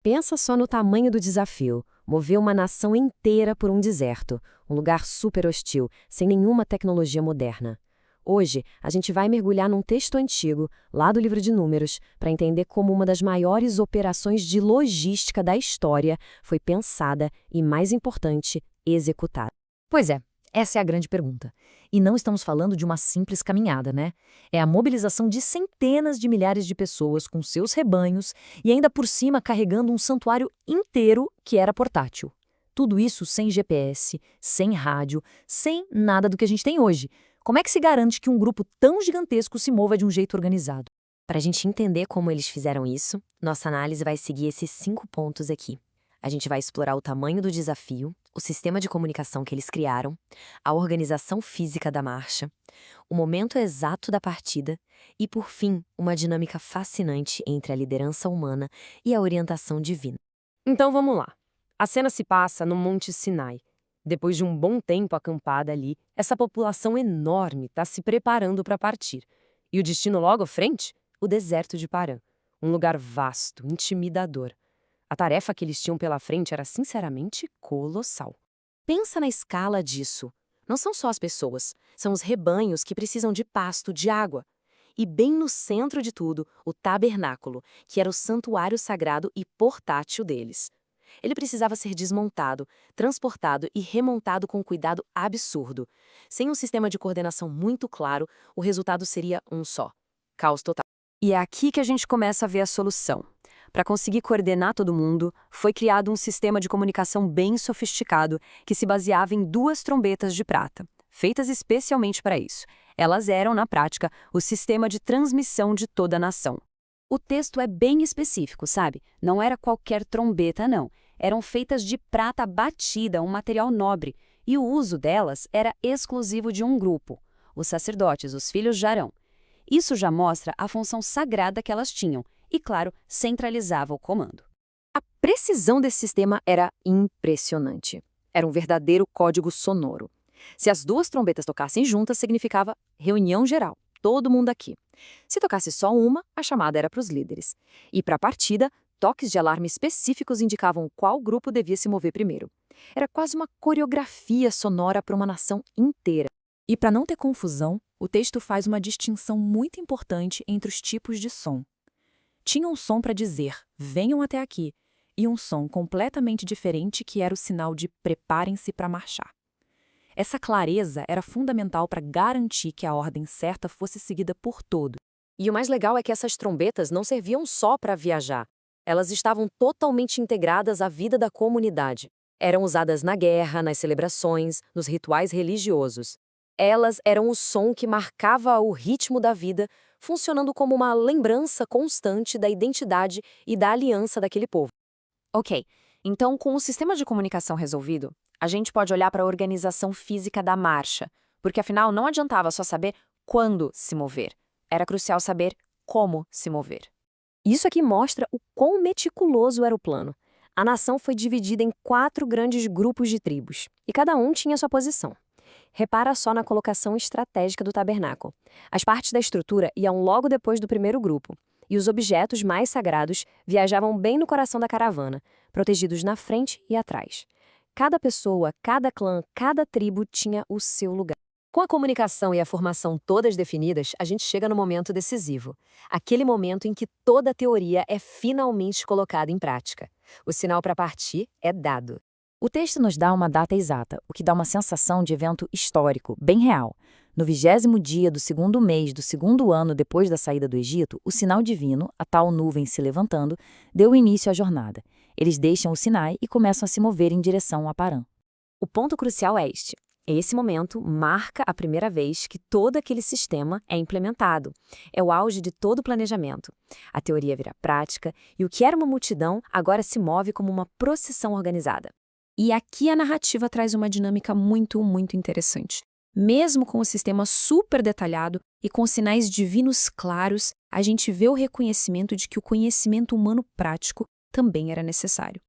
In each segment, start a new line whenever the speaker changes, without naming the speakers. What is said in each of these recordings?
Pensa só no tamanho do desafio: mover uma nação inteira por um deserto, um lugar super hostil, sem nenhuma tecnologia moderna. Hoje, a gente vai mergulhar num texto antigo, lá do livro de Números, para entender como uma das maiores operações de logística da história foi pensada e, mais importante, executada.
Pois é, essa é a grande pergunta. E não estamos falando de uma simples caminhada, né? É a mobilização de centenas de milhares de pessoas com seus rebanhos e ainda por cima carregando um santuário inteiro que era portátil. Tudo isso sem GPS, sem rádio, sem nada do que a gente tem hoje. Como é que se garante que um grupo tão gigantesco se mova de um jeito organizado?
Para a gente entender como eles fizeram isso, nossa análise vai seguir esses 5 pontos aqui. A gente vai explorar o tamanho do desafio, o sistema de comunicação que eles criaram, a organização física da marcha, o momento exato da partida e, por fim, uma dinâmica fascinante entre a liderança humana e a orientação divina. Então vamos lá. A cena se passa no Monte Sinai. Depois de um bom tempo acampada ali, essa população enorme está se preparando para partir. E o destino logo à frente? O deserto de Parã. Um lugar vasto, intimidador. A tarefa que eles tinham pela frente era sinceramente colossal. Pensa na escala disso. Não são só as pessoas, são os rebanhos que precisam de pasto, de água. E bem no centro de tudo, o tabernáculo, que era o santuário sagrado e portátil deles. Ele precisava ser desmontado, transportado e remontado com cuidado absurdo. Sem um sistema de coordenação muito claro, o resultado seria um só: caos total. E é aqui que a gente começa a ver a solução. Para conseguir coordenar todo mundo, foi criado um sistema de comunicação bem sofisticado que se baseava em 2 trombetas de prata, feitas especialmente para isso. Elas eram, na prática, o sistema de transmissão de toda a nação. O texto é bem específico, sabe? Não era qualquer trombeta, não. Eram feitas de prata batida, um material nobre, e o uso delas era exclusivo de um grupo, os sacerdotes, os filhos de Arão. Isso já mostra a função sagrada que elas tinham e, claro, centralizava o comando. A precisão desse sistema era impressionante. Era um verdadeiro código sonoro. Se as 2 trombetas tocassem juntas, significava reunião geral, todo mundo aqui. Se tocasse só uma, a chamada era para os líderes. E para a partida, toques de alarme específicos indicavam qual grupo devia se mover primeiro. Era quase uma coreografia sonora para uma nação inteira. E para não ter confusão, o texto faz uma distinção muito importante entre os tipos de som. Tinha um som para dizer, venham até aqui, e um som completamente diferente que era o sinal de preparem-se para marchar. Essa clareza era fundamental para garantir que a ordem certa fosse seguida por todos. E o mais legal é que essas trombetas não serviam só para viajar. Elas estavam totalmente integradas à vida da comunidade. Eram usadas na guerra, nas celebrações, nos rituais religiosos. Elas eram o som que marcava o ritmo da vida, funcionando como uma lembrança constante da identidade e da aliança daquele povo. Ok, então com o sistema de comunicação resolvido, a gente pode olhar para a organização física da marcha, porque afinal não adiantava só saber quando se mover, era crucial saber como se mover. Isso aqui mostra o quão meticuloso era o plano. A nação foi dividida em 4 grandes grupos de tribos, e cada um tinha sua posição. Repara só na colocação estratégica do tabernáculo. As partes da estrutura iam logo depois do primeiro grupo, e os objetos mais sagrados viajavam bem no coração da caravana, protegidos na frente e atrás. Cada pessoa, cada clã, cada tribo tinha o seu lugar. Com a comunicação e a formação todas definidas, a gente chega no momento decisivo. Aquele momento em que toda a teoria é finalmente colocada em prática. O sinal para partir é dado. O texto nos dá uma data exata, o que dá uma sensação de evento histórico, bem real. No 20º dia do 2º mês do 2º ano depois da saída do Egito, o sinal divino, a tal nuvem se levantando, deu início à jornada. Eles deixam o Sinai e começam a se mover em direção a Parã. O ponto crucial é este. Esse momento marca a primeira vez que todo aquele sistema é implementado. É o auge de todo o planejamento. A teoria vira prática e o que era uma multidão agora se move como uma procissão organizada. E aqui a narrativa traz uma dinâmica muito interessante. Mesmo com o sistema super detalhado e com sinais divinos claros, a gente vê o reconhecimento de que o conhecimento humano prático também era necessário.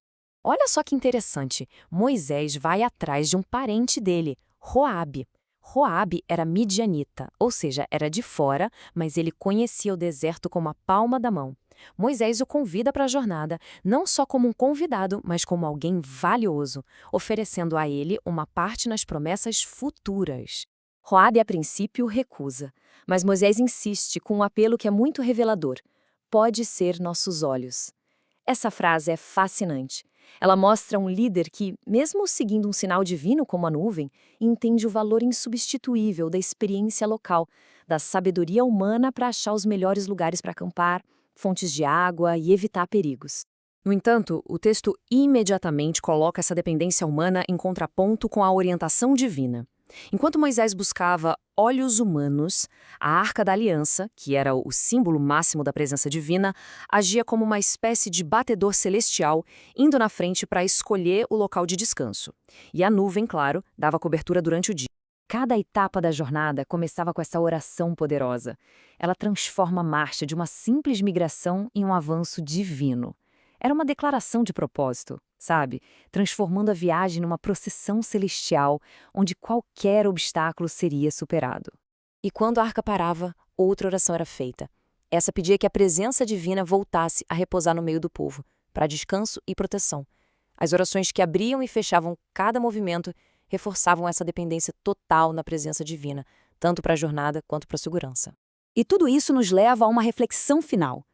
Olha só que interessante, Moisés vai atrás de um parente dele, Joabe. Joabe era midianita, ou seja, era de fora, mas ele conhecia o deserto como a palma da mão.
Moisés o convida para a jornada, não só como um convidado, mas como alguém valioso, oferecendo a ele uma parte nas promessas futuras. Joabe, a princípio, recusa, mas Moisés insiste com um apelo que é muito revelador. Pode ser nossos olhos. Essa frase é fascinante. Ela mostra um líder que, mesmo seguindo um sinal divino como a nuvem, entende o valor insubstituível da experiência local, da sabedoria humana para achar os melhores lugares para acampar, fontes de água e evitar perigos. No entanto, o texto imediatamente coloca essa dependência humana em contraponto com a orientação divina. Enquanto Moisés buscava olhos humanos, a Arca da Aliança, que era o símbolo máximo da presença divina, agia como uma espécie de batedor celestial, indo na frente para escolher o local de descanso. E a nuvem, claro, dava cobertura durante o dia. Cada etapa da jornada começava com essa oração poderosa. Ela transforma a marcha de uma simples migração em um avanço divino. Era uma declaração de propósito, sabe? Transformando a viagem numa procissão celestial, onde qualquer obstáculo seria superado. E quando a arca parava, outra oração era feita. Essa pedia que a presença divina voltasse a repousar no meio do povo, para descanso e proteção. As orações que abriam e fechavam cada movimento reforçavam essa dependência total na presença divina, tanto para a jornada quanto para a segurança. E tudo isso nos leva a uma reflexão final.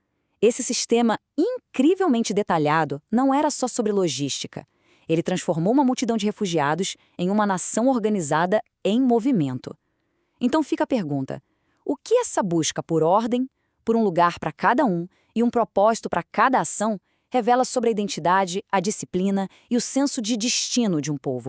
Esse sistema incrivelmente detalhado não era só sobre logística. Ele transformou uma multidão de refugiados em uma nação organizada em movimento. Então fica a pergunta: o que essa busca por ordem, por um lugar para cada um e um propósito para cada ação revela sobre a identidade, a disciplina e o senso de destino de um povo?